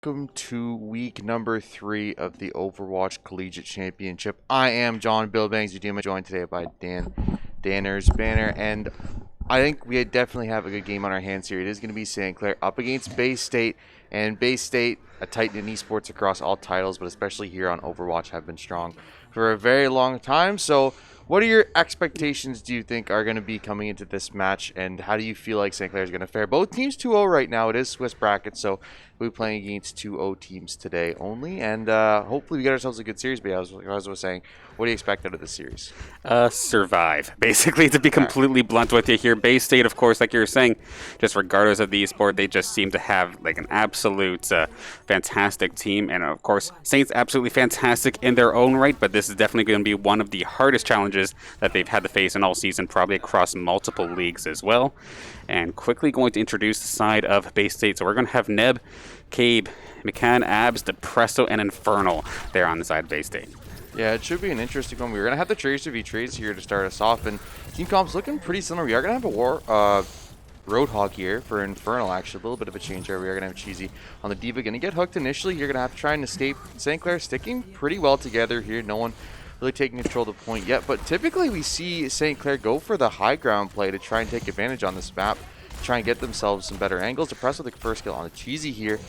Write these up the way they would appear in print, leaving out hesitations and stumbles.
Welcome to week number 3 of the Overwatch Collegiate Championship. I am John Billbangs, your team joined today by Danners Banner, and I think we definitely have a good game on our hands here. It is going to be St. Clair up against Bay State, and Bay State, a titan in esports across all titles, but especially here on Overwatch, have been strong for a very long time. So what are your expectations, do you think, are going to be coming into this match, and how do you feel like St. Clair is going to fare? Both teams 2-0 right now. It is Swiss bracket, so we'll be playing against 2-0 teams today only, and hopefully we get ourselves a good series. But as I was saying, what do you expect out of this series? Survive, basically, to be completely blunt with you here. Bay State, of course, like you were saying, just regardless of the esport, they just seem to have like an absolute fantastic team. And of course, Saints absolutely fantastic in their own right, but this is definitely going to be one of the hardest challenges that they've had to face in all season, probably across multiple leagues as well. And quickly going to introduce the side of Bay State. So we're going to have Neb, Cabe, McCann, Abs, Depresso, and Infernal there on the side of Bay State. Yeah, it should be an interesting one. We're going to have the Tracer v Trades here to start us off, and team comp's looking pretty similar. We are going to have a Roadhog here for Infernal, actually. A little bit of a change there. We are going to have Cheesy on the Diva. Going to get hooked initially. You're going to have to try and escape. St. Clair sticking pretty well together here. No one really taking control of the point yet, but typically we see St. Clair go for the high ground play to try and take advantage on this map, try and get themselves some better angles. Depressed with the first kill on the Cheesy here,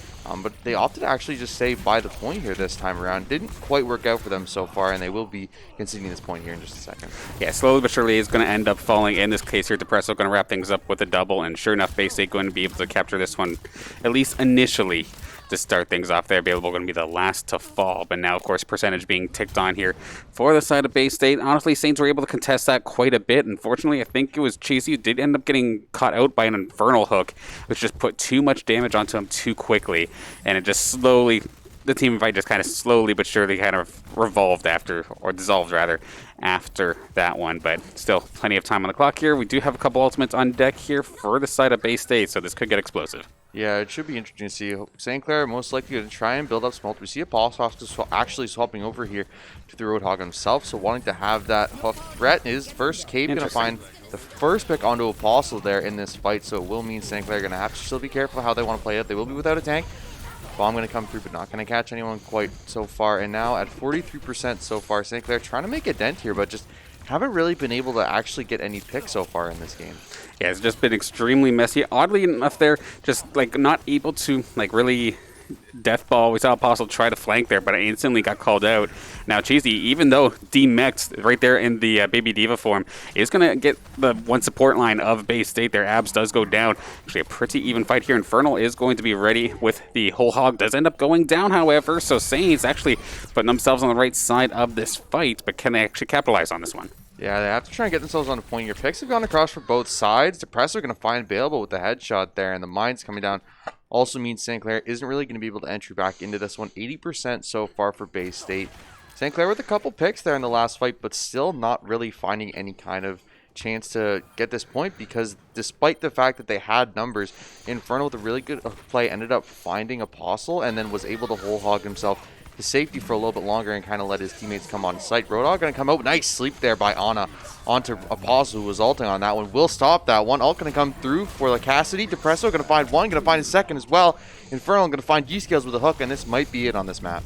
but they opted to actually just stay by the point here this time around. Didn't quite work out for them so far, and they will be conceding this point here in just a second. Yeah, slowly but surely is going to end up falling. In this case here, Depresso going to wrap things up with a double, and sure enough, Bay State going to be able to capture this one, at least initially, to start things off there. Available going to be the last to fall, but now of course percentage being ticked on here for the side of Bay State. Honestly, Saints were able to contest that quite a bit. Unfortunately, I think it was Cheesy who did end up getting caught out by an Infernal hook, which just put too much damage onto him too quickly, and it just slowly, the team fight just kind of slowly but surely kind of revolved after, or dissolved rather, after that one. But still plenty of time on the clock here. We do have a couple ultimates on deck here for the side of Bay State, so this could get explosive. Yeah, it should be interesting to see. St. Clair most likely going to try and build up smelt. We see Apollo actually swapping over here to the Roadhog himself, so wanting to have that hook threat is first Cabe going to find the first pick onto Apostle there in this fight, so it will mean St. Clair going to have to still be careful how they want to play it. They will be without a tank. Bomb going to come through, but not going to catch anyone quite so far. And now at 43% so far, St. Clair trying to make a dent here, but just haven't really been able to actually get any picks so far in this game. Yeah, it's just been extremely messy. Oddly enough, they're just like not able to like really death ball. We saw Apostle try to flank there, but I instantly got called out. Now Cheesy, even though D-Mex right there in the Baby Diva form, is going to get the one support line of Bay State. Their Abs does go down. Actually, a pretty even fight here. Infernal is going to be ready with the whole hog. Does end up going down, however, so Saints actually putting themselves on the right side of this fight, but can they actually capitalize on this one? Yeah, they have to try and get themselves on the point here. Picks have gone across for both sides. Depressor going to find Bailable with the headshot there, and the mines coming down also means St. Clair isn't really going to be able to entry back into this one. 80% so far for Bay State. St. Clair with a couple picks there in the last fight, but still not really finding any kind of chance to get this point, because despite the fact that they had numbers, Infernal with a really good play ended up finding Apostle and then was able to whole hog himself to safety for a little bit longer and kind of let his teammates come on site. Roadhog going to come out. Nice sleep there by Ana onto Apostle, who was ulting on that one. Will stop that one. Ult going to come through for the Cassidy. Depresso going to find one. Going to find his second as well. Infernal going to find G-Scales with a hook, and this might be it on this map.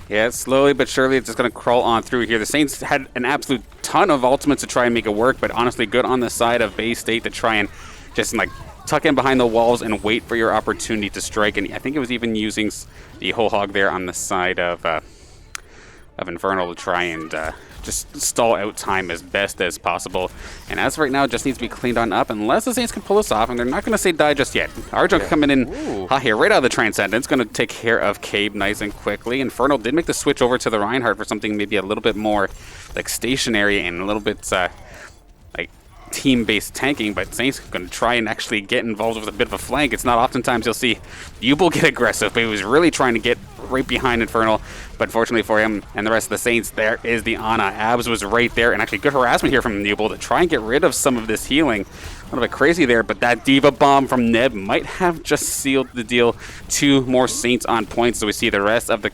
Yeah, slowly but surely it's just going to crawl on through here. The Saints had an absolute ton of ultimates to try and make it work, but honestly good on the side of Bay State to try and just like tuck in behind the walls and wait for your opportunity to strike. And I think it was even using the whole hog there on the side of Infernal to try and just stall out time as best as possible. And as of right now, it just needs to be cleaned on up, unless the Saints can pull this off, and they're not going to say die just yet. Arjun coming in hot here, right out of the Transcendence, going to take care of Cabe nice and quickly. Infernal did make the switch over to the Reinhardt for something maybe a little bit more like stationary and a little bit like team-based tanking, but Saints going to try and actually get involved with a bit of a flank. It's not oftentimes you'll see Ubel get aggressive, but he was really trying to get right behind Infernal. But fortunately for him and the rest of the Saints, there is the Ana. Abs was right there, and actually good harassment here from Ubel to try and get rid of some of this healing. A little bit crazy there, but that Diva Bomb from Neb might have just sealed the deal. 2 more Saints on points, so we see the rest of the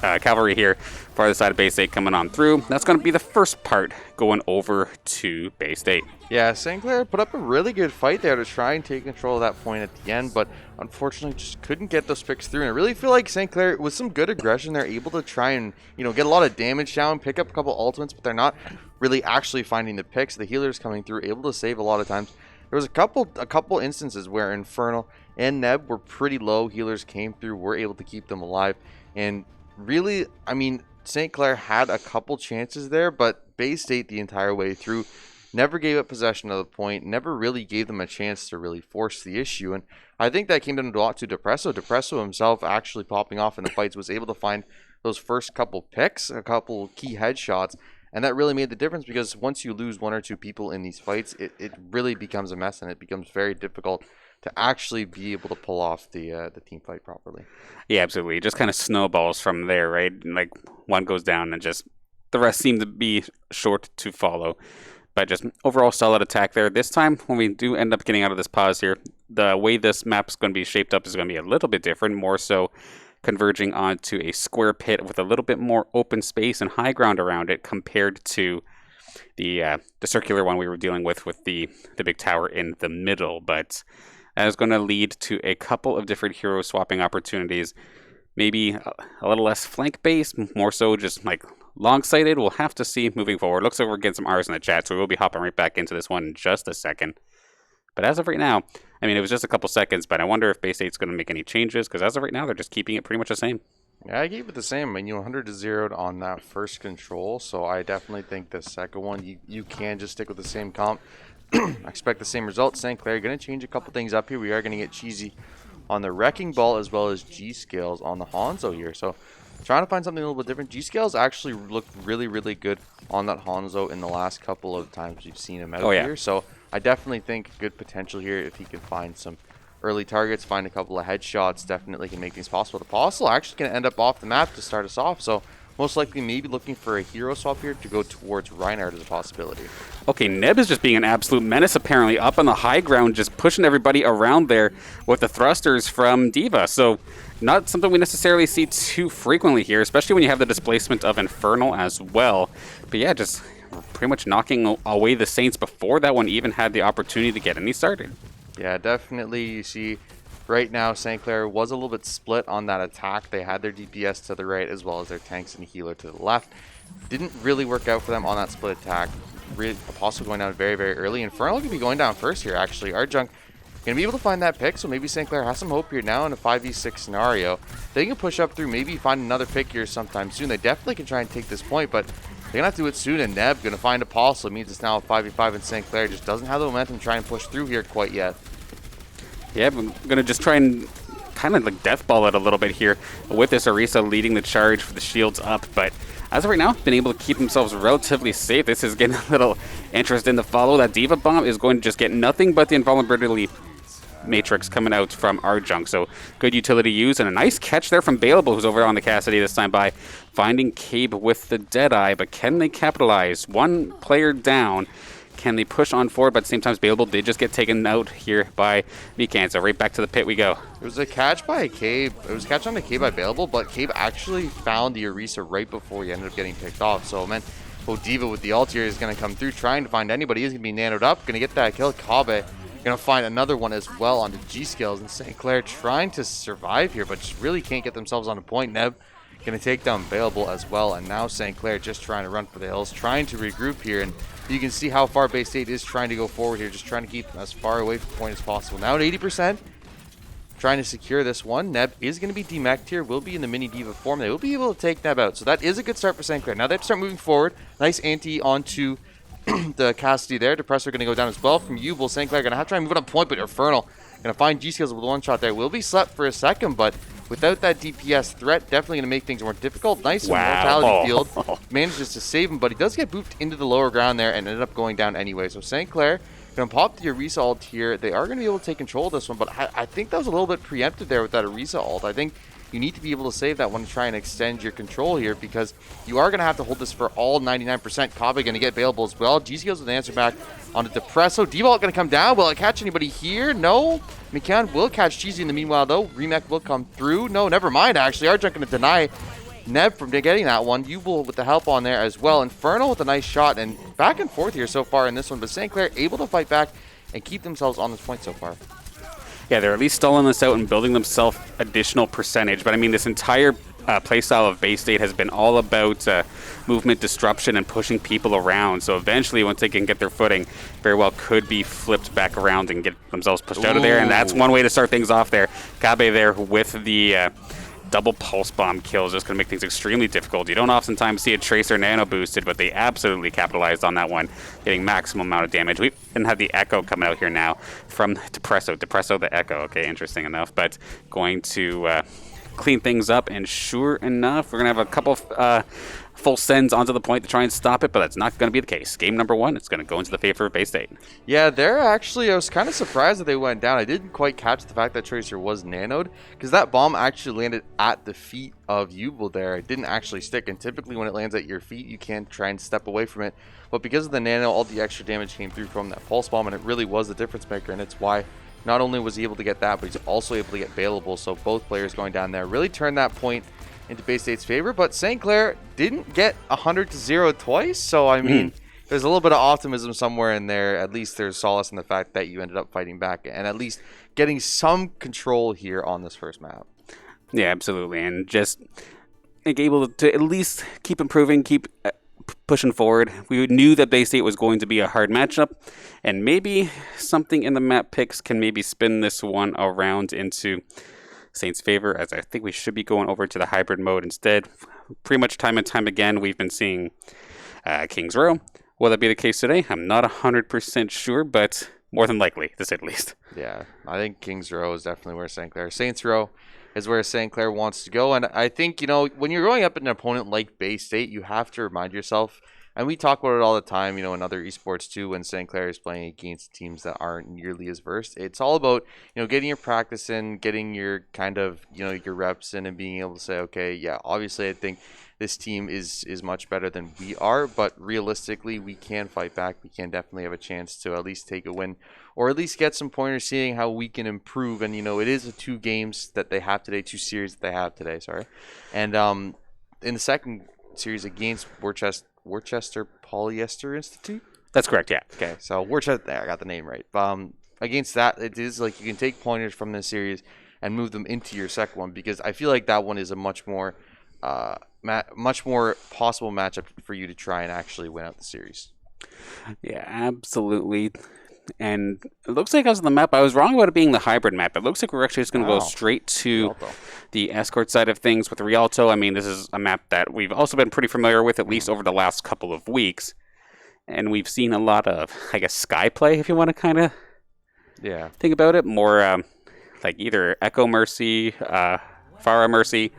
cavalry here, farther side of Bay State coming on through. That's going to be the first part going over to Bay State. Yeah, St. Clair put up a really good fight there to try and take control of that point at the end, but unfortunately just couldn't get those picks through. And I really feel like St. Clair, with some good aggression, they're able to try and, get a lot of damage down, pick up a couple ultimates, but they're not really actually finding the picks. The healers coming through, able to save a lot of times. There was a couple instances where Infernal and Neb were pretty low. Healers came through, were able to keep them alive. And really, St. Clair had a couple chances there, but Bay State the entire way through never gave up possession of the point, never really gave them a chance to really force the issue. And I think that came down a lot to Depresso. Depresso himself actually popping off in the fights, was able to find those first couple picks, a couple key headshots, and that really made the difference, because once you lose one or two people in these fights, it really becomes a mess, and it becomes very difficult to actually be able to pull off the team fight properly. Yeah, absolutely. It just kind of snowballs from there, right? Like one goes down and just the rest seem to be short to follow. But just overall solid attack there. This time, when we do end up getting out of this pause here, the way this map is going to be shaped up is going to be a little bit different, more so converging onto a square pit with a little bit more open space and high ground around it compared to the circular one we were dealing with the big tower in the middle. But that is going to lead to a couple of different hero swapping opportunities. Maybe a little less flank based, more so just like long-sighted. We'll have to see moving forward. Looks like we're getting some R's in the chat, so we will be hopping right back into this one in just a second. But as of right now, it was just a couple seconds, but I wonder if Bay State's going to make any changes, because as of right now, they're just keeping it pretty much the same. Yeah, I gave it the same. 100-0 on that first control, so I definitely think the second one, you can just stick with the same comp. I expect the same results. St. Clair going to change a couple things up here. We are going to get Cheesy on the Wrecking Ball, as well as G-Scales on the Hanzo here. So trying to find something a little bit different. G-Scales actually looked really, really good on that Hanzo in the last couple of times we've seen him out here. So I definitely think good potential here if he can find some early targets, find a couple of headshots, definitely can make things possible. The Apostle actually going to end up off the map to start us off. So most likely maybe looking for a hero swap here to go towards Reinhardt as a possibility. Okay, Neb is just being an absolute menace apparently, up on the high ground, just pushing everybody around there with the thrusters from D.Va. So not something we necessarily see too frequently here, especially when you have the displacement of Infernal as well. But yeah, just pretty much knocking away the Saints before that one even had the opportunity to get any started. Yeah, definitely. You see right now St. Clair was a little bit split on that attack. They had their DPS to the right as well as their tanks and healer to the left. Didn't really work out for them on that split attack. Apostle going down very, very early. Infernal could be going down first here, actually. Arjunk going to be able to find that pick, so maybe St. Clair has some hope here now in a 5v6 scenario. They can push up through, maybe find another pick here sometime soon. They definitely can try and take this point, but they're going to have to do it soon, and Neb going to find Apostle. It means it's now a 5v5, and St. Clair just doesn't have the momentum to try and push through here quite yet. Yeah, I'm going to just try and kind of like death ball it a little bit here with this Orisa leading the charge for the shields up. But as of right now, been able to keep themselves relatively safe. This is getting a little interesting to follow. That D.Va bomb is going to just get nothing but the invulnerability matrix coming out from Arjunk. So good utility use and a nice catch there from Bailable, who's over on the Cassidy this time by finding Cabe with the Deadeye. But can they capitalize? One player down. Can they push on forward? But at the same time, Bailable did just get taken out here by Mikan. So right back to the pit we go. It was a catch by Cabe. It was a catch on the Cabe by Bailable, but Cabe actually found the Orisa right before he ended up getting picked off. So, man, D.Va with the ult here is going to come through, trying to find anybody. He's going to be nanoed up, going to get that kill. Kabe going to find another one as well onto G-Scales. And St. Clair trying to survive here, but just really can't get themselves on a point. Neb going to take down Bailable as well. And now St. Clair just trying to run for the hills, trying to regroup here. And you can see how far Bay State is trying to go forward here, just trying to keep them as far away from the point as possible. Now at 80%, trying to secure this one. Neb is going to be demeched here, will be in the mini D.Va form. They will be able to take Neb out. So that is a good start for St. Clair. Now they have to start moving forward. Nice anti onto the Cassidy there. Depressor going to go down as well from Ubel. St. Clair going to have to try and move it on point, but Infernal going to find G-Skills with one shot there. Will be slept for a second, but without that DPS threat, definitely going to make things more difficult. Nice mortality field. Manages to save him, but he does get booped into the lower ground there and ended up going down anyway. So St. Clair going to pop the Orisa ult here. They are going to be able to take control of this one, but I think that was a little bit preempted there with that Orisa ult. I think you need to be able to save that one to try and extend your control here, because you are going to have to hold this for all 99%. Kabe going to get Bailable as well. G-Skills with an answer back onto Depresso. D-Vault going to come down. Will it catch anybody here? No. Mikan will catch Cheesy in the meanwhile, though. Remake will come through. No, never mind, actually. Arjunk going to deny Neb from getting that one. Yubel with the help on there as well. Inferno with a nice shot. And back and forth here so far in this one. But St. Clair able to fight back and keep themselves on this point so far. Yeah, they're at least stalling this out and building themselves additional percentage. But I mean, this entire playstyle of Bay State has been all about movement disruption and pushing people around. So eventually, once they can get their footing, very well could be flipped back around and get themselves pushed out of there. And that's one way to start things off there. Kabe there with the double pulse bomb kills, just going to make things extremely difficult. You don't oftentimes see a Tracer nano boosted, but they absolutely capitalized on that one, getting maximum amount of damage. We didn't have the Echo coming out here now from Depresso. Depresso the Echo. Okay, interesting enough, but going to clean things up, and sure enough, we're going to have a couple full sends onto the point to try and stop it, but that's not going to be the case. Game number 1, it's going to go into the favor of Bay State. Yeah, they're actually, I was kind of surprised that they went down. I didn't quite catch the fact that Tracer was nanoed, because that bomb actually landed at the feet of Yubel there. It didn't actually stick, and typically when it lands at your feet, you can't try and step away from it. But because of the nano, all the extra damage came through from that pulse bomb, and it really was the difference maker, and it's why not only was he able to get that, but he's also able to get bailable. So both players going down there really turned that point into Bay State's favor. But St. Clair didn't get 100-0 twice. So, I mean, there's a little bit of optimism somewhere in there. At least there's solace in the fact that you ended up fighting back and at least getting some control here on this first map. Yeah, absolutely. And just able to at least keep improving, keep pushing forward. We knew that Bay State was going to be a hard matchup, and maybe something in the map picks can maybe spin this one around into Saints' favor, as I think we should be going over to the hybrid mode instead. Pretty much time and time again, we've been seeing Kings Row. Will that be the case today? I'm not 100% sure, but more than likely, to say the least. Yeah, I think Kings Row is definitely where St. Clair. Saints Row is where St. Clair wants to go. And I think, you know, when you're going up an opponent like Bay State, you have to remind yourself, and we talk about it all the time, you know, in other esports too, when St. Clair is playing against teams that aren't nearly as versed. It's all about, you know, getting your practice in, getting your kind of, you know, your reps in, and being able to say, okay, yeah, obviously I think this team is much better than we are, but realistically, we can fight back. We can definitely have a chance to at least take a win, or at least get some pointers, seeing how we can improve. And, you know, it is a 2 games that they have today, 2 series that they have today, sorry. And in the second series against Worcester Polyester Institute? That's correct, yeah. Okay, so Worcester, there, I got the name right. Against that, it is like you can take pointers from this series and move them into your second one, because I feel like that one is a much more possible matchup for you to try and actually win out the series. Yeah, absolutely. And it looks like, as on the map, I was wrong about it being the hybrid map. It looks like we're actually just going to go straight to Rialto. The escort side of things with Rialto. I mean, this is a map that we've also been pretty familiar with, at least over the last couple of weeks. And we've seen a lot of, I guess, sky play, if you want to kind of think about it. More like either Echo Mercy, Farah Mercy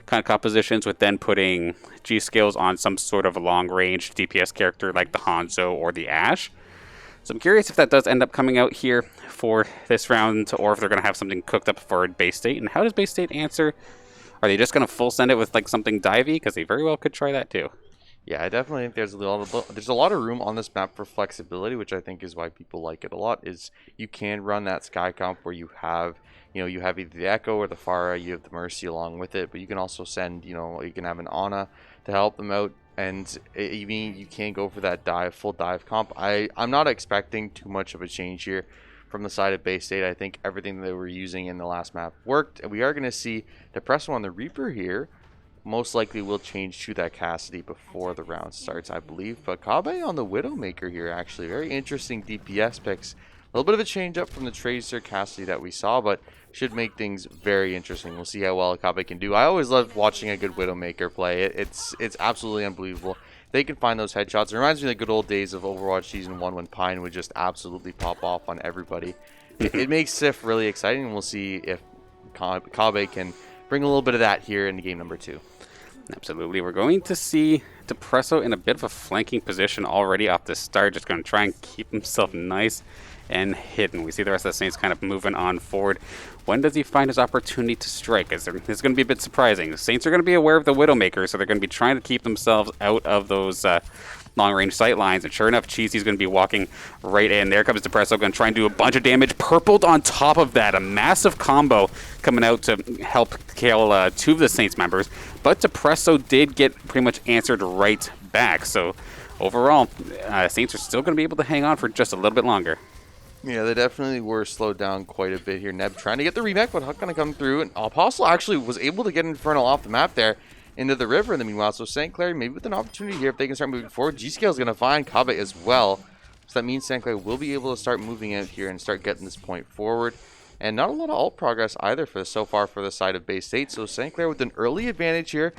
kind of compositions, with then putting G-Skills on some sort of long-range DPS character like the Hanzo or the Ashe. So I'm curious if that does end up coming out here for this round, or if they're going to have something cooked up for Bay State. And how does Bay State answer? Are they just going to full send it with like something divey? Because they very well could try that too. Yeah, I definitely think there's a lot of room on this map for flexibility, which I think is why people like it a lot. Is you can run that sky comp where you have either the Echo or the Farah, you have the Mercy along with it, but you can also send, you can have an Ana to help them out. And even you can go for that full dive comp. I'm not expecting too much of a change here from the side of Bay State. I think everything that they were using in the last map worked. And we are going to see Depresso on the Reaper here. Most likely will change to that Cassidy before the round starts, I believe. But Kabe on the Widowmaker here, actually. Very interesting DPS picks. A little bit of a change up from the Tracer Cassidy that we saw, but should make things very interesting. We'll see how well Kabe can do. I always love watching a good Widowmaker play. It's absolutely unbelievable. They can find those headshots. It reminds me of the good old days of Overwatch Season 1 when Pine would just absolutely pop off on everybody. It makes Sif really exciting, and we'll see if Kabe can bring a little bit of that here in game number 2. Absolutely. We're going to see Depresso in a bit of a flanking position already off the start. Just going to try and keep himself nice and hidden. We see the rest of the Saints kind of moving on forward. When does he find his opportunity to strike? It's going to be a bit surprising. The Saints are going to be aware of the Widowmaker, so they're going to be trying to keep themselves out of those long-range sight lines. And sure enough, Cheesy's going to be walking right in. There comes Depresso, going to try and do a bunch of damage. Purpled on top of that. A massive combo coming out to help kill two of the Saints members. But Depresso did get pretty much answered right back. So overall, Saints are still going to be able to hang on for just a little bit longer. Yeah, they definitely were slowed down quite a bit here. Neb trying to get the remake, but Huck going to come through. And Apostle actually was able to get Infernal off the map there into the river in the meanwhile. So St. Clair, maybe with an opportunity here, if they can start moving forward. G-Scale is going to find Kabe as well. So that means St. Clair will be able to start moving out here and start getting this point forward. And not a lot of ult progress either for so far for the side of Bay State. So St. Clair with an early advantage here.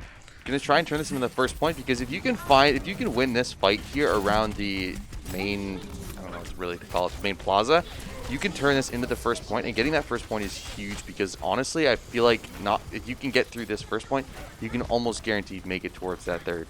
Going to try and turn this into the first point, because if you can win this fight here around the main, I don't know what really to call it, the main plaza, you can turn this into the first point, and getting that first point is huge, because honestly I feel like if you can get through this first point, you can almost guaranteed make it towards that third.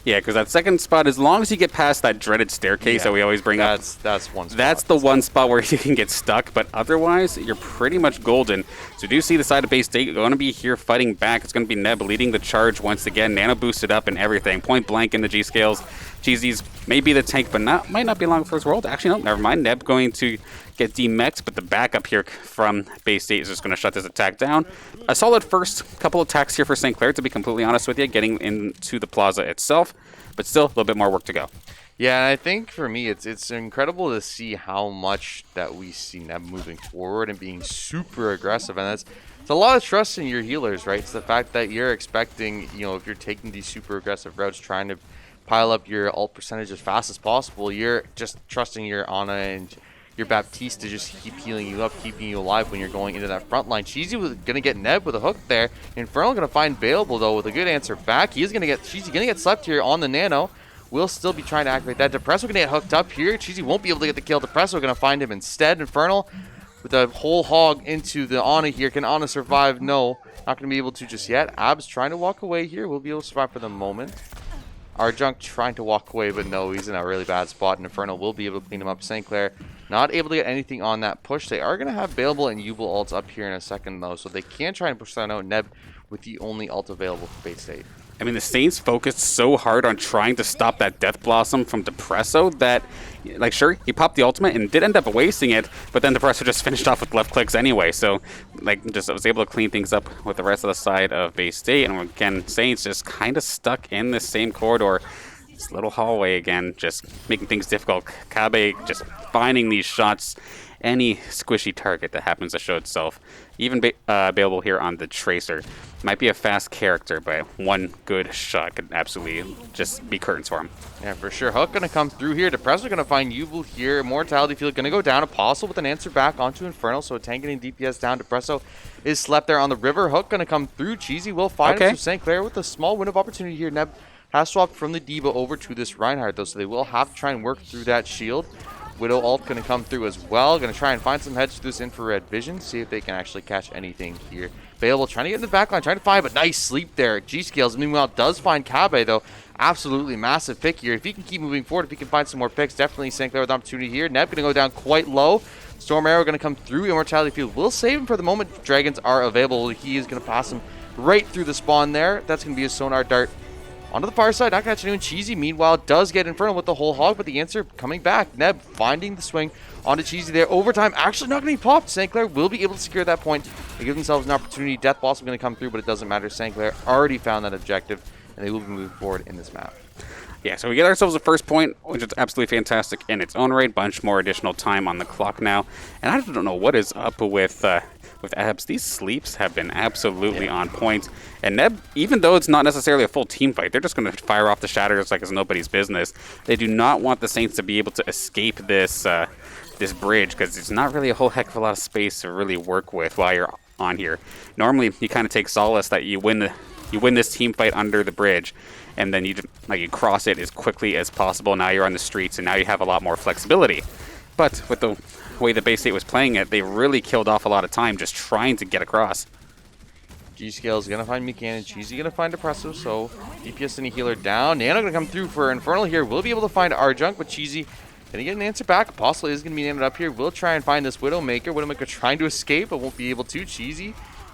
Yeah, because that second spot, as long as you get past that dreaded staircase that we always bring up, that's one spot. That's the one spot where you can get stuck, but otherwise, you're pretty much golden. So do see the side of Bay State going to be here fighting back. It's going to be Neb leading the charge once again. Nano boosted up and everything. Point blank in the G-Scales. Cheesy's may be the tank, but might not be long for his world. Actually, no, never mind. Neb going to get demexed, but the backup here from Bay State is just going to shut this attack down. A solid first couple attacks here for St. Clair, to be completely honest with you, getting into the plaza itself, but still a little bit more work to go. Yeah, and I think for me, it's incredible to see how much that we see Neb moving forward and being super aggressive, and it's a lot of trust in your healers, right? It's the fact that you're expecting, if you're taking these super aggressive routes, trying to pile up your ult percentage as fast as possible, you're just trusting your Ana and your Baptiste to just keep healing you up, keeping you alive when you're going into that front line. Cheesy was going to get Neb with a hook there. Infernal going to find Bailable, though, with a good answer back. Cheesy going to get slept here on the Nano. We'll still be trying to activate that. Depresso going to get hooked up here. Cheesy won't be able to get the kill. Depresso going to find him instead. Infernal with a whole hog into the Ana here. Can Ana survive? No. Not going to be able to just yet. Abs trying to walk away here. We'll be able to survive for the moment. Arjunk trying to walk away, but no, he's in a really bad spot, and Infernal will be able to clean him up. St. Clair not able to get anything on that push. They are going to have Bailable and Yubel ults up here in a second, though, so they can try and push that out. Neb with the only ult available for Bay State. I mean, the Saints focused so hard on trying to stop that Death Blossom from Depresso that, sure, he popped the ultimate and did end up wasting it, but then Depresso just finished off with left clicks anyway. So, just was able to clean things up with the rest of the side of Bay State. And again, Saints just kind of stuck in this same corridor, this little hallway again, just making things difficult. Kabe just finding these shots, any squishy target that happens to show itself. Even available here on the Tracer. Might be a fast character, but one good shot could absolutely just be curtains for him. Yeah, for sure. Hook going to come through here. Depresso going to find Yubel here. Immortality Field going to go down. Apostle with an answer back onto Infernal. So tank getting DPS down. Depresso is slept there on the river. Hook going to come through. Cheesy will find him. So St. Clair with a small window of opportunity here. Neb has swapped from the D.Va over to this Reinhardt, though, so they will have to try and work through that shield. Widow ult going to come through as well. Going to try and find some heads through this infrared vision. See if they can actually catch anything here. Bailable trying to get in the backline. Trying to find, but nice sleep there. G-Scales, meanwhile, does find Kabe, though. Absolutely massive pick here. If he can keep moving forward, if he can find some more picks, definitely St. Clair with opportunity here. Neb going to go down quite low. Storm Arrow going to come through. Immortality Field will save him for the moment. Dragons are available. He is going to pass him right through the spawn there. That's going to be a sonar dart onto the far side, not catching anyone. Cheesy, meanwhile, does get Infernal with the whole hog, but the answer coming back. Neb finding the swing onto Cheesy there. Overtime, actually not going to be popped. St. Clair will be able to secure that point. They give themselves an opportunity. Death Blossom going to come through, but it doesn't matter. St. Clair already found that objective, and they will be moving forward in this map. Yeah, so we get ourselves a first point, which is absolutely fantastic in its own right. Bunch more additional time on the clock now. And I don't know what is up with Abs. These sleeps have been absolutely on point. And Neb, even though it's not necessarily a full team fight, they're just going to fire off the shatters like it's nobody's business. They do not want the Saints to be able to escape this this bridge, because there's not really a whole heck of a lot of space to really work with while you're on here. Normally, you kind of take solace that you win this team fight under the bridge, and then you cross it as quickly as possible. Now you're on the streets, and now you have a lot more flexibility. But with the way the Bay State was playing it, they really killed off a lot of time just trying to get across. G-Scale is going to find Buchanan. Cheesy going to find Depresso, so DPS and a healer down. Nano going to come through for Infernal here. We'll be able to find Arjunk, but Cheesy going to get an answer back. Apostle is going to be nanoed up here. We'll try and find this Widowmaker. Widowmaker trying to escape, but won't be able to. Cheesy,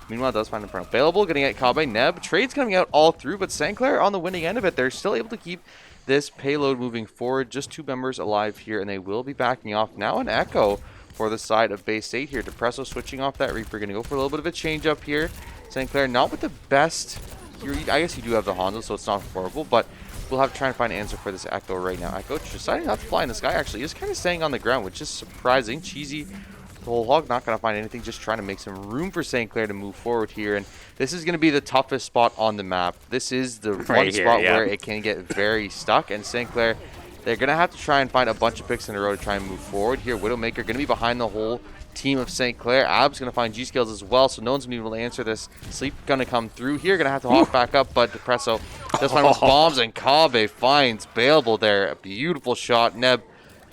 meanwhile, does find Infernal available. Going to get Kabe. Neb. Trades coming out all through, but St. Clair on the winning end of it. They're still able to keep this payload moving forward. Just 2 members alive here, and they will be backing off. Now an Echo for the side of Bay State here. Depresso switching off that Reaper. Going to go for a little bit of a change up here. St. Clair not with the best here. I guess you do have the Hanzo, so it's not horrible, but we'll have to try and find an answer for this Echo right now. Echo deciding not to fly in the sky, actually. Just kind of staying on the ground, which is surprising. Cheesy, the whole hog, not going to find anything. Just trying to make some room for St. Clair to move forward here. And this is going to be the toughest spot on the map. This is the one spot where it can get very stuck. And St. Clair, they're going to have to try and find a bunch of picks in a row to try and move forward here. Widowmaker going to be behind the whole team of St. Clair. Ab's going to find G-Skills as well, so no one's going to be able to answer this. Sleep going to come through here. Going to have to hop back up, but Depresso does find with bombs, and Kabe finds Bailable there. A beautiful shot. Neb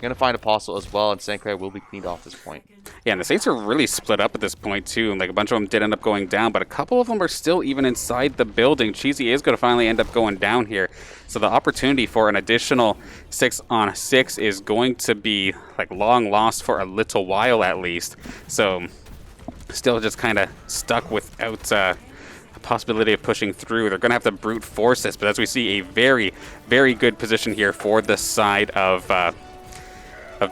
going to find Apostle as well, and St. Clair will be cleaned off this point. Yeah, and the Saints are really split up at this point, too. Like, a bunch of them did end up going down, but a couple of them are still even inside the building. Cheesy is going to finally end up going down here. So the opportunity for an additional 6-on-6 is going to be, like, long lost for a little while at least. So still just kind of stuck without a possibility of pushing through. They're going to have to brute force this, but as we see, a very, very good position here for the side of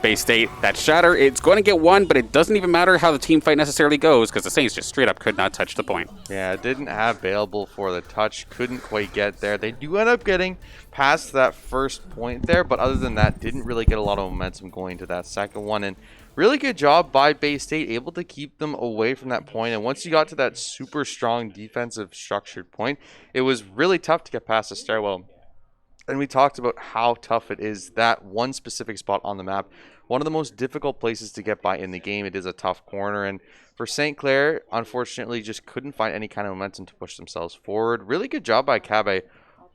Bay State. That Shatter, it's going to get one, but it doesn't even matter how the team fight necessarily goes because the Saints just straight up could not touch the point. Yeah, didn't have Bailable for the touch, couldn't quite get there. They do end up getting past that first point there, but other than that, didn't really get a lot of momentum going to that second one. And really good job by Bay State, able to keep them away from that point. And once you got to that super strong defensive structured point, it was really tough to get past the stairwell. And we talked about how tough it is, that one specific spot on the map. One of the most difficult places to get by in the game. It is a tough corner. And for St. Clair, unfortunately, just couldn't find any kind of momentum to push themselves forward. Really good job by Kabe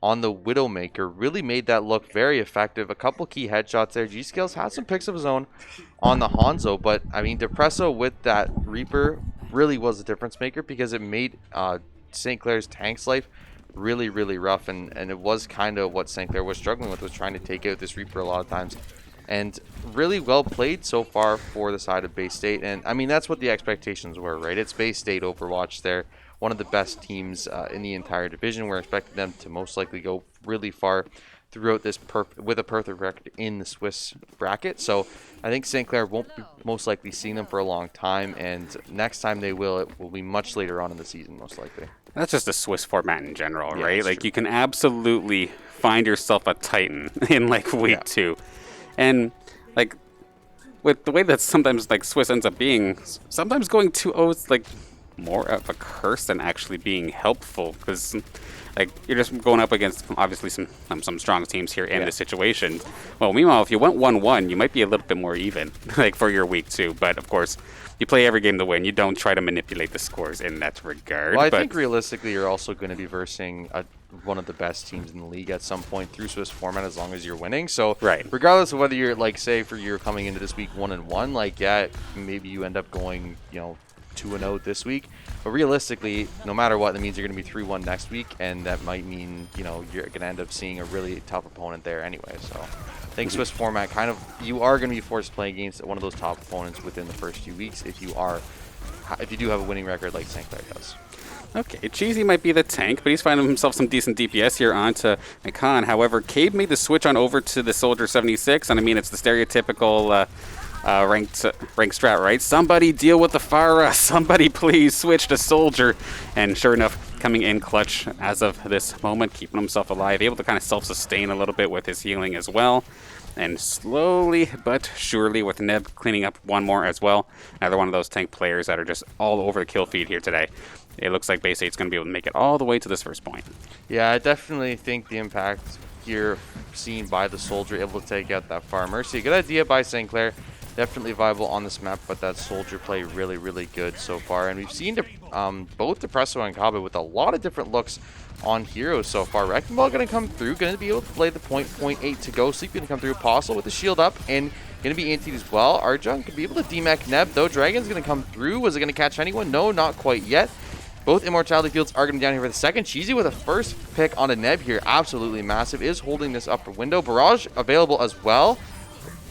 on the Widowmaker. Really made that look very effective. A couple key headshots there. G-Skills had some picks of his own on the Hanzo. But, I mean, Depresso with that Reaper really was the difference maker because it made St. Clair's tank's life really, really rough, and it was kind of what St. Clair was struggling with, was trying to take out this Reaper a lot of times. And really well played so far for the side of Bay State. And I mean, that's what the expectations were, right? It's Bay State Overwatch. They're one of the best teams in the entire division. We're expecting them to most likely go really far throughout this with a perfect record in the Swiss bracket. So I think St. Clair won't be most likely seeing them for a long time, and next time they will, it will be much later on in the season, most likely. That's just the Swiss format in general, Yeah, right? Like, true. you can absolutely find yourself a Titan in, like, week 2. And, like, with the way that sometimes, like, Swiss ends up being, sometimes going 2-0 is, like, more of a curse than actually being helpful, because, like, you're just going up against, obviously, some strong teams here in this situation. Well, meanwhile, if you went 1-1, you might be a little bit more even, like, for your week 2. But, of course, you play every game to win. You don't try to manipulate the scores in that regard. Well, I think realistically, you're also going to be versing one of the best teams in the league at some point through Swiss format, as long as you're winning. So, regardless of whether you're, like, say, for you're coming into this week 1-1, like, yeah, maybe you end up going, 2-0 this week. But realistically, no matter what, that means you're going to be 3-1 next week, and that might mean, you're going to end up seeing a really tough opponent there anyway. So I think Swiss format you are going to be forced to play against one of those top opponents within the first few weeks if you do have a winning record like St. Clair does. Okay, Cheesy might be the tank, but he's finding himself some decent DPS here onto Khan. However, Cabe made the switch on over to the Soldier 76, and I mean, it's the stereotypical ranked strat, right? Somebody deal with the Pharah. Somebody please switch to Soldier. And sure enough, coming in clutch as of this moment, keeping himself alive, able to kind of self-sustain a little bit with his healing as well. And slowly but surely, with Neb cleaning up one more as well. Another one of those tank players that are just all over the kill feed here today. It looks like Bay State's going to be able to make it all the way to this first point. Yeah, I definitely think the impact here seen by the Soldier, able to take out that Far Mercy. Good idea by St. Clair. Definitely viable on this map, but that Soldier play really, really good so far. And we've seen both Depresso and Kabe with a lot of different looks on heroes so far. Wrecking Ball going to come through, going to be able to play the point 8 to go. Sleep going to come through. Apostle with the shield up and going to be antied as well. Arjun could be able to demech Neb, though. Dragon's going to come through. Was it going to catch anyone? No, not quite yet. Both Immortality Fields are going to be down here for the second. Cheesy with a first pick on a Neb here. Absolutely massive. Is holding this upper window. Barrage available as well.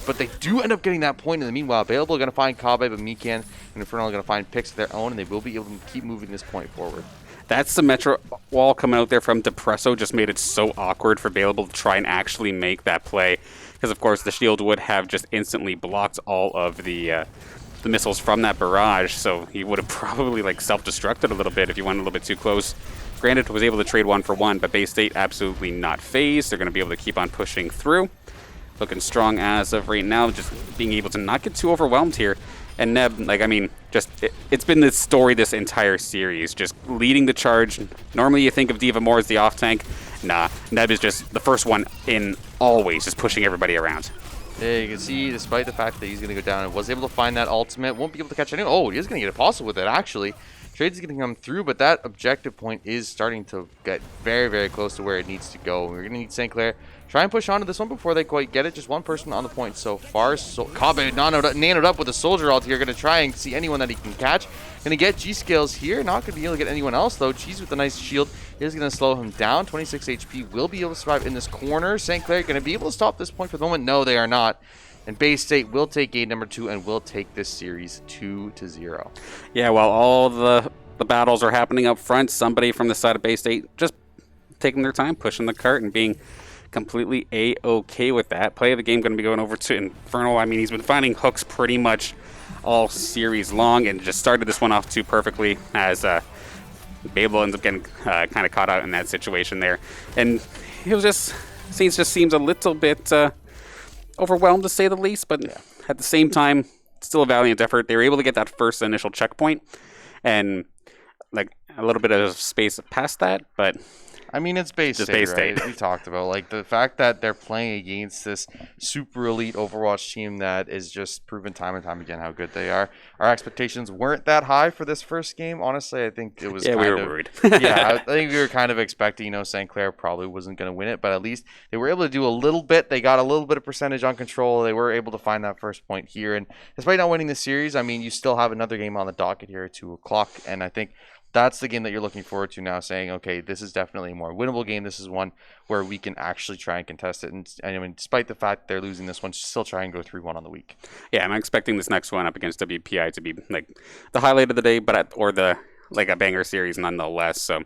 But they do end up getting that point in the meanwhile. Available going to find Kabe, but Mikan and Infernal are going to find picks of their own, and they will be able to keep moving this point forward. that Symmetra wall coming out there from Depresso just made it so awkward for Baleable to try and actually make that play. Because, of course, the shield would have just instantly blocked all of the missiles from that barrage, so he would have probably like self-destructed a little bit if he went a little bit too close. Granted, was able to trade 1-for-1, but Bay State absolutely not phased. They're going to be able to keep on pushing through. Looking strong as of right now, just being able to not get too overwhelmed here. And Neb, like, I mean, just it's been this story this entire series, just leading the charge. Normally you think of Diva more as the off tank. Nah, Neb is just the first one in always, just pushing everybody around. Yeah, you can see, despite the fact that he's going to go down and was able to find that ultimate, won't be able to catch anyone. Oh, he is going to get a possible with it, actually. Trade's going to come through, but that objective point is starting to get very, very close to where it needs to go. We're going to need St. Clair try and push onto this one before they quite get it. Just one person on the point so far. So Kabe nanoed up with a soldier ult here. Going to try and see anyone that he can catch. Going to get G-Scales here. Not going to be able to get anyone else, though. G's with a nice shield is going to slow him down. 26 HP will be able to survive in this corner. St. Clair going to be able to stop this point for the moment. No, they are not. And Bay State will take game number 2 and will take this series 2-0. Yeah, while all the battles are happening up front, somebody from the side of Bay State just taking their time, pushing the cart and being completely A-okay with that. Play of the game going to be going over to Infernal. I mean, he's been finding hooks pretty much all series long and just started this one off too perfectly as Babel ends up getting kind of caught out in that situation there. And it was just, Saints just seems a little bit overwhelmed to say the least, but at the same time, still a valiant effort. They were able to get that first initial checkpoint and like a little bit of space past that, but I mean, it's Bay State, right? We talked about like the fact that they're playing against this super elite Overwatch team that is just proven time and time again how good they are. Our expectations weren't that high for this first game. Honestly, I think it was we were worried. I think we were kind of expecting, St. Clair probably wasn't going to win it, but at least they were able to do a little bit. They got a little bit of percentage on control. They were able to find that first point here. And despite not winning the series, I mean, you still have another game on the docket here at 2 o'clock. And I think that's the game that you're looking forward to now, saying, okay, this is definitely a more winnable game. This is one where we can actually try and contest it. And I mean, despite the fact they're losing this one, still try and go 3-1 on the week. Yeah, I'm expecting this next one up against WPI to be like the highlight of the day, but or the like a banger series nonetheless. So,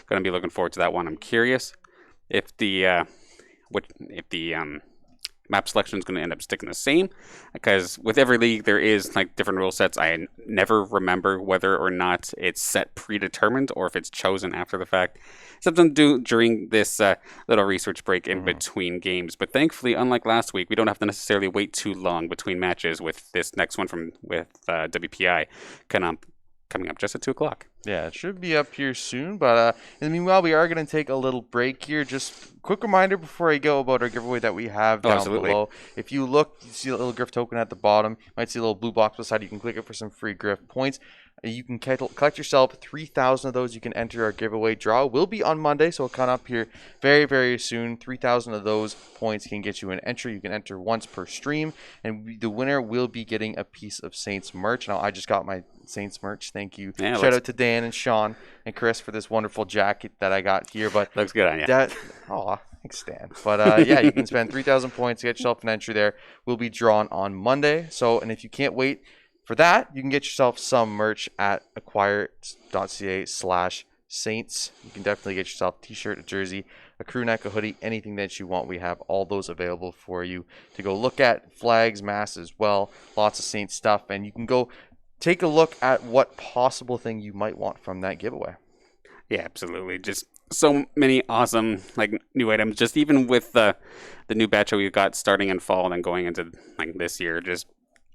going to be looking forward to that one. I'm curious if the map selection is going to end up sticking the same, because with every league there is like different rule sets. I never remember whether or not it's set predetermined or if it's chosen after the fact. Something to do during this little research break in between games. But thankfully, unlike last week, we don't have to necessarily wait too long between matches with this next one with WPI coming up just at 2 o'clock. Yeah, it should be up here soon. But in the meanwhile, we are going to take a little break here. Just quick reminder before I go about our giveaway that we have down below. If you look, you see a little Griff token at the bottom. You might see a little blue box beside. You can click it for some free Griff points. You can collect yourself 3,000 of those. You can enter our giveaway. Draw will be on Monday, so it'll come up here very, very soon. 3,000 of those points can get you an entry. You can enter once per stream, and the winner will be getting a piece of Saints merch. Now, I just got my Saints merch. Thank you. Yeah, shout out to Dan and Sean and Chris for this wonderful jacket that I got here. But looks good on you. Thanks, Dan. But yeah, you can spend 3,000 points to get yourself an entry there. Will be drawn on Monday. So, and if you can't wait for that, you can get yourself some merch at acquire.ca/Saints. You can definitely get yourself a t-shirt, a jersey, a crew neck, a hoodie, anything that you want. We have all those available for you to go look at. Flags, masks as well. Lots of Saints stuff. And you can go take a look at what possible thing you might want from that giveaway. Yeah, absolutely. Just so many awesome like new items. Just even with the new batch that we got starting in fall and then going into like this year, just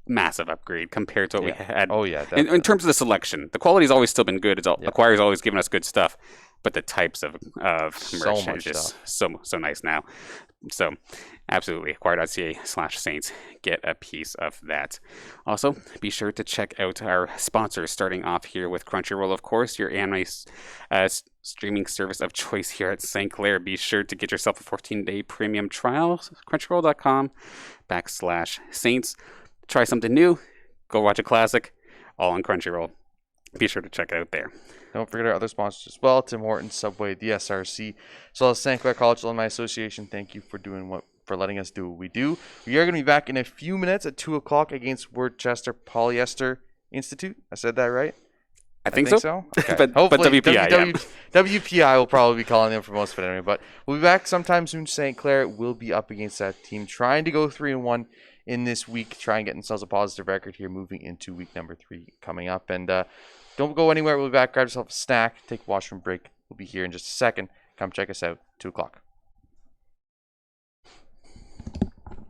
massive upgrade compared to what we had. Oh yeah, in terms of the selection, the quality's always still been good. Acquire's always given us good stuff, but the types of merch is just so nice now. So absolutely, acquire.ca/Saints. Get a piece of that. Also, be sure to check out our sponsors, starting off here with Crunchyroll, of course, your anime streaming service of choice here at St. Clair. Be sure to get yourself a 14-day premium trial. Crunchyroll.com/Saints. Try something new. Go watch a classic. All on Crunchyroll. Be sure to check out there. Don't forget our other sponsors as well: Tim Hortons, Subway, the SRC, as well as St. Clair College Alumni Association. Thank you for letting us do what we do. We are going to be back in a few minutes at 2 o'clock against Worcester Polyester Institute. I said that right? I think so. Okay. but Hopefully, WPI, WPI will probably be calling them for most of it anyway. But we'll be back sometime soon. St. Clair will be up against that team, trying to go 3-1 in this week, try and get themselves a positive record here, moving into week number 3 coming up. And don't go anywhere. We'll be back. Grab yourself a snack, take a washroom break. We'll be here in just a second. Come check us out. 2 o'clock.